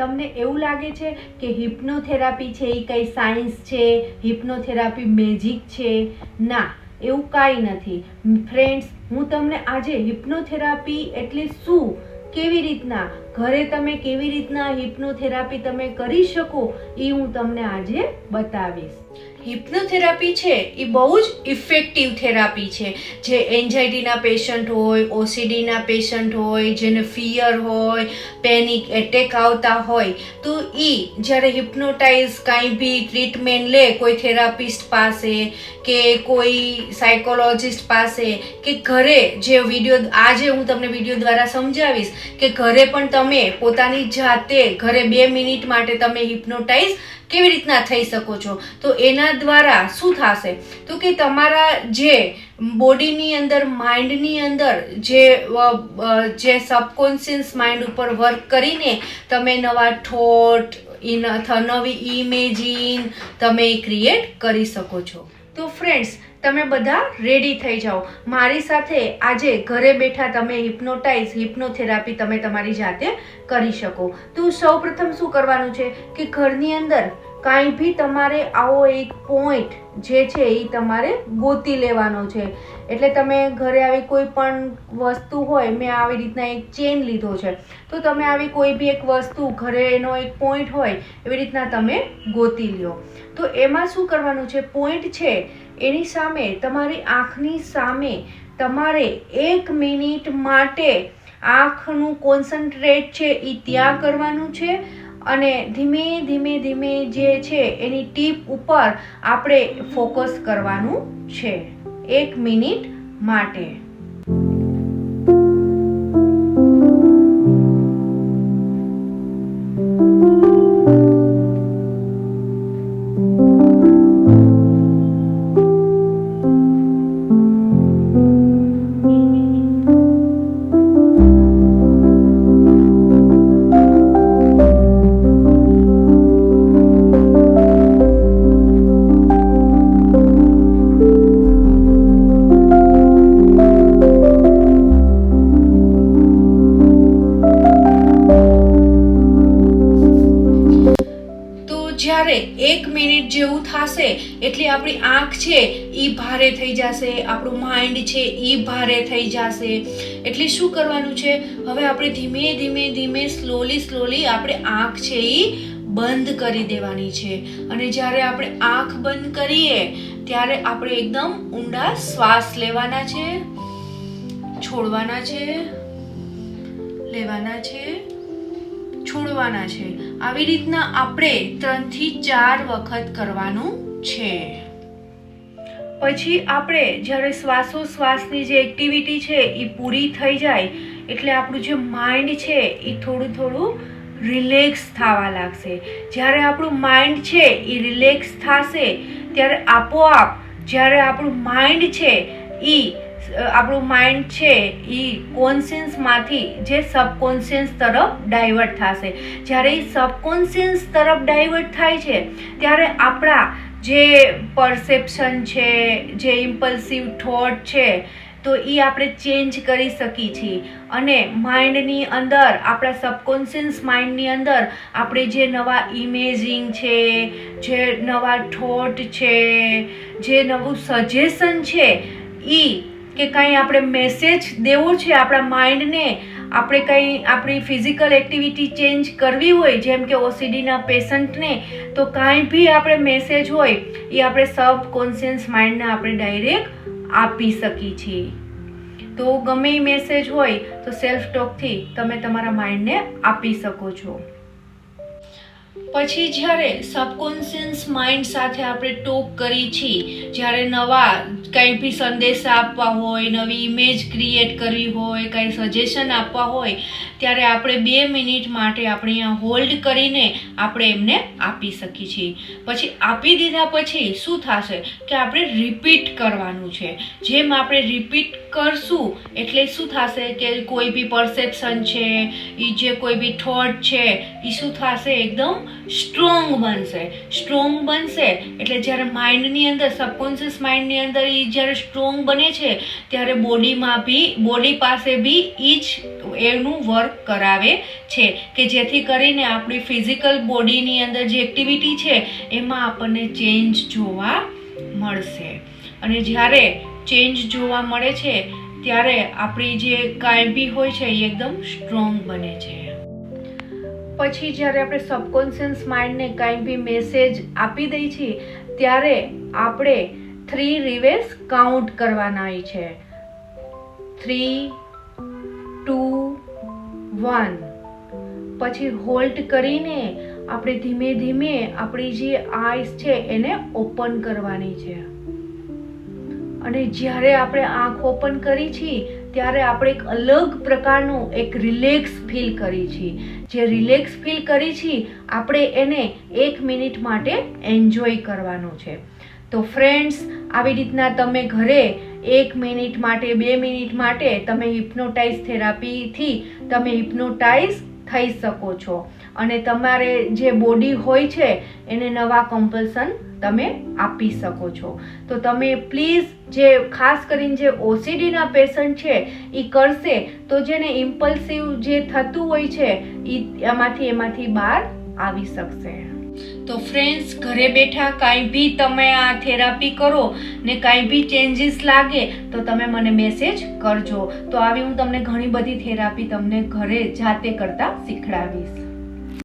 તમને એવું લાગે છે કે હિપ્નોથેરાપી છે એ કંઈ સાયન્સ છે, હિપ્નોથેરાપી મેજિક છે? ના, એવું કાંઈ નથી ફ્રેન્ડ્સ. હું તમને આજે હિપ્નોથેરાપી એટલે શું, કેવી રીતના ઘરે તમે કેવી રીતના હિપ્નોથેરાપી તમે કરી શકો એ હું તમને આજે બતાવીશ. હિપ્નોથેરાપી છે એ બહુ જ ઇફેક્ટિવ થેરાપી છે. જે એન્ઝાઇટીના પેશન્ટ હોય, ઓસીડીના પેશન્ટ હોય, જેને ફિયર હોય, પેનિક એટેક આવતા હોય, તો એ જ્યારે હિપ્નોટાઇઝ કાંઈ બી ટ્રીટમેન્ટ લે કોઈ થેરાપિસ્ટ પાસે કે કોઈ સાયકોલોજિસ્ટ પાસે કે ઘરે, જે વિડીયો આજે હું તમને વિડીયો દ્વારા સમજાવીશ કે ઘરે પણ તમે પોતાની જાતે ઘરે 2 મિનિટ માટે તમે હિપ્નોટાઇઝ કેવી રીતના થઈ શકો છો. તો એના દ્વારા શું થશે તો કે તમારા જે બોડીની અંદર, માઇન્ડની અંદર જે સબકોન્શિયસ માઇન્ડ ઉપર વર્ક કરીને તમે નવા થોટ, નવી ઇમેજિંગ તમે ક્રિએટ કરી શકો છો. તો ફ્રેન્ડ્સ, તમે બધા રેડી થઈ જાઓ. મારી સાથે આજે ઘરે બેઠા તમે હિપ્નોથેરાપી તમે તમારી જાતે કરી શકો. તો સૌપ્રથમ શું કરવાનું છે કે ઘરની અંદર કાંઈ બી તમારે આવો એક પોઈન્ટ જે છે એ તમારે ગોતી લેવાનો છે. એટલે તમે ઘરે આવી કોઈ પણ વસ્તુ હોય, મેં આવી રીતના એક ચેન લીધો છે, તો તમે આવી કોઈ બી એક વસ્તુ ઘરે એનો એક પોઈન્ટ હોય એવી રીતના તમે ગોતી લ્યો. તો એમાં શું કરવાનું છે, પોઈન્ટ છે એની સામે, તમારી આંખની સામે તમારે 1 મિનિટ માટે આંખનું કોન્સન્ટ્રેટ છે એ ત્યાં કરવાનું છે અને ધીમે ધીમે જે છે એની ટીપ ઉપર આપણે ફોકસ કરવાનું છે 1 મિનિટ માટે. જ્યારે 1 મિનિટ જેવું થશે એટલે આપણી આંખ છે એ ભારે થઈ જશે, આપણું માઇન્ડ છે એ ભારે થઈ જશે. એટલે શું કરવાનું છે, હવે આપણે ધીમે સ્લોલી આપણે આંખ છે એ બંધ કરી દેવાની છે. અને જ્યારે આપણે આંખ બંધ કરીએ ત્યારે આપણે એકદમ ઊંડા શ્વાસ લેવાના છે, છોડવાના છે, લેવાના છે, છોડવાના છે. આવી રીતના આપણે 3 થી 4 વખત કરવાનું છે. પછી આપણે જ્યારે શ્વાસોશ્વાસની જે એક્ટિવિટી છે એ પૂરી થઈ જાય એટલે આપણું જે માઇન્ડ છે એ થોડું રિલેક્સ થવા લાગશે. જ્યારે આપણું માઇન્ડ છે એ રિલેક્સ થશે ત્યારે આપોઆપ જ્યારે આપણું માઇન્ડ છે એ કોન્શિયસમાંથી જે સબકોન્શિયસ તરફ ડાયવર્ટ થશે. જ્યારે એ સબકોન્શિયસ તરફ ડાયવર્ટ થાય છે ત્યારે આપણા જે પરસેપ્શન છે, જે ઇમ્પલ્સિવ થોટ છે, તો એ આપણે ચેન્જ કરી શકીએ છીએ. અને માઇન્ડની અંદર, આપણા સબકોન્શિયસ માઇન્ડની અંદર આપણે જે નવા ઇમેજિંગ છે, જે નવા થોટ છે, જે નવું સજેશન છે, કે કંઈ આપણે મેસેજ દેવો છે આપણા માઇન્ડને, આપણે કંઈ આપણી ફિઝિકલ એક્ટિવિટી ચેન્જ કરવી હોય, જેમ કે ઓસીડીના પેશન્ટને, તો કાંઈ બી આપણે મેસેજ હોય એ આપણે સબકોન્શિયસ માઇન્ડને આપણે ડાયરેક્ટ આપી શકીએ છીએ. તો ગમે એ મેસેજ હોય તો સેલ્ફ ટોકથી તમે તમારા માઇન્ડને આપી શકો છો. પછી જ્યારે સબકોન્શિયસ માઇન્ડ સાથે આપણે ટોક કરી છીએ, જ્યારે નવા કંઈ બી સંદેશા આપવા હોય, નવી ઇમેજ ક્રિએટ કરવી હોય, કંઈ સજેશન આપવા હોય, ત્યારે આપણે 2 મિનિટ માટે આપણે અહીંયા હોલ્ડ કરીને આપણે એમને આપી શકીએ છીએ. પછી આપી દીધા પછી શું થશે કે આપણે રિપીટ કરવાનું છે. જેમ આપણે રિપીટ કરશું એટલે શું થશે કે કોઈ બી પરસેપ્શન છે, એ જે કોઈ બી થોટ છે એ શું થશે, એકદમ સ્ટ્રોંગ બનશે એટલે જ્યારે માઇન્ડની અંદર, સબકોન્શિયસ માઇન્ડની અંદર એ જ્યારે સ્ટ્રોંગ બને છે ત્યારે બોડી પાસે બી એ જ એનું વર્ક કરાવે છે કે જેથી કરીને આપણી ફિઝિકલ બોડીની અંદર જે એક્ટિવિટી છે એમાં આપણને ચેન્જ જોવા મળશે. અને જ્યારે ચેન્જ જોવા મળે છે ત્યારે આપણી જે કાંઈ બી હોય છે એ એકદમ સ્ટ્રોંગ બને છે. પછી જ્યારે આપણે સબકોન્શિયસ માઇન્ડને કાંઈ બી મેસેજ આપી દઈએ છીએ ત્યારે આપણે 3 રિવર્સ કાઉન્ટ કરવાના હોય છે. 3, 2, 1. પછી હોલ્ડ કરીને આપણે ધીમે ધીમે આપણી જે આઈસ છે એને ઓપન કરવાની છે. અને જ્યારે આપણે આંખ ઓપન કરી છીએ ત્યારે આપણે એક અલગ પ્રકારનું એક રિલેક્સ ફીલ કરી છીએ. જે રિલેક્સ ફીલ કરી છીએ આપણે એને 1 મિનિટ માટે એન્જોય કરવાનું છે. તો ફ્રેન્ડ્સ, આવી રીતના તમે ઘરે 1 મિનિટ માટે 2 મિનિટ માટે તમે હિપ્નોટાઇઝ થેરાપીથી તમે હિપ્નોટાઇઝ થઈ શકો છો અને તમારે જે બોડી હોય છે એને નવા કમ્પલ્સન તમે આપી શકો છો. તો તમે પ્લીઝ જે ખાસ કરીને જે ઓસીડીના પેશન્ટ છે એ કરશે તો જેને ઇમ્પલ્સિવ જે થતું હોય છે એ એમાંથી બહાર આવી શકશે. તો ફ્રેન્ડ્સ, ઘરે બેઠા કાંઈ બી તમે આ થેરાપી કરો ને કાંઈ બી ચેન્જીસ લાગે તો તમે મને મેસેજ કરજો. તો આવી હું તમને ઘણી બધી થેરાપી તમને ઘરે જાતે કરતા શીખડાવીશ.